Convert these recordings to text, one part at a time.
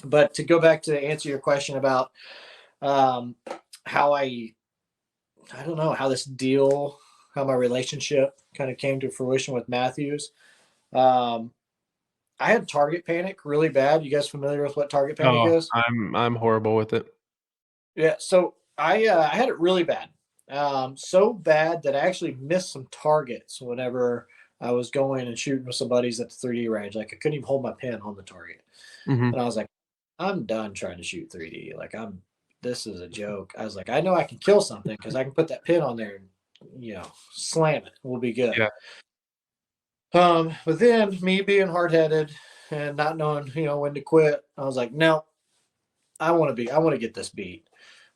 But to go back to answer your question about um, how I don't know how this deal, how my relationship kind of came to fruition with Matthews. Um, I had target panic really bad. You guys familiar with what target panic Oh, is? I'm horrible with it. Yeah. So I had it really bad. So bad that I actually missed some targets whenever I was going and shooting with some buddies at the 3D range. Like I couldn't even hold my pin on the target. Hmm. And I was like, I'm done trying to shoot 3D. This is a joke. I was like, I know I can kill something because I can put that pin on there and, slam it. We'll be good. Yeah. But then me being hard headed and not knowing, when to quit, I was like, no, I want to get this beat.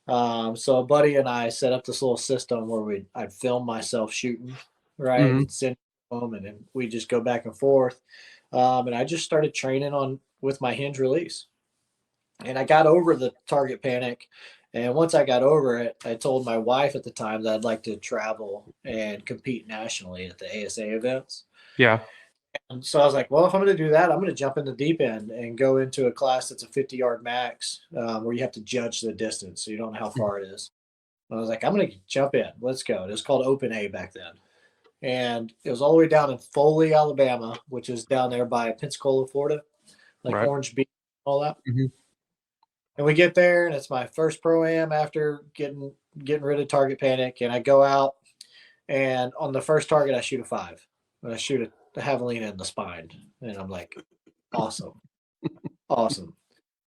So a buddy and I set up this little system where I'd film myself shooting, right, Hmm. and send it home, and then we just go back and forth. And I just started training on with my hinge release, and I got over the target panic. And once I got over it, I told my wife at the time that I'd like to travel and compete nationally at the ASA events. Yeah. And so I was like, well, if I'm going to do that, I'm going to jump in the deep end and go into a class that's a 50-yard max, where you have to judge the distance, so you don't know how far it is. I was like, I'm going to jump in. Let's go. It was called Open A back then. And it was all the way down in Foley, Alabama, which is down there by Pensacola, Florida, like Right. Orange Beach, all that. Hmm. And we get there, and it's my first pro am after getting rid of target panic. And I go out, and on the first target, I shoot a 5, and I shoot a javelina in the spine, and I'm like, awesome, awesome.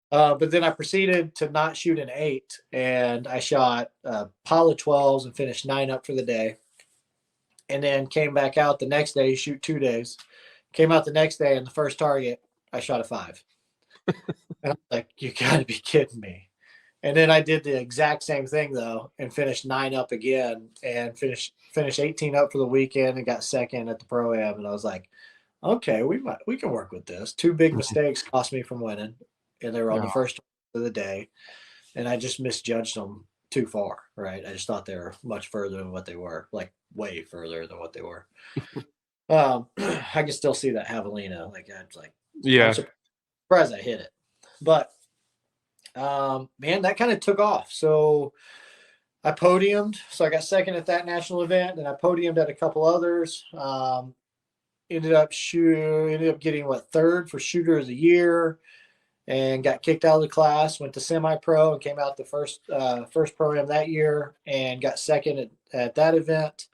But then I proceeded to not shoot an 8, and I shot a pile of 12s and finished 9 up for the day. And then came back out the next day, shoot 2 days. Came out the next day, and the first target, I shot a 5. And I'm like, you got to be kidding me. And then I did the exact same thing though, and finished 9 up again, and finished 18 up for the weekend, and got second at the pro am. And I was like, okay, we can work with this. Two big Hmm. mistakes cost me from winning, and they were on the Oh, first of the day, and I just misjudged them too far. Right, I just thought they were much further than what they were, like way further than what they were. I can still see that javelina. Like I'm yeah. surprised I hit it, but man, that kind of took off. So I podiumed. So I got second at that national event, and I podiumed at a couple others. Ended up getting third for shooter of the year, and got kicked out of the class. Went to semi pro and came out the first pro am that year, and got second at that event.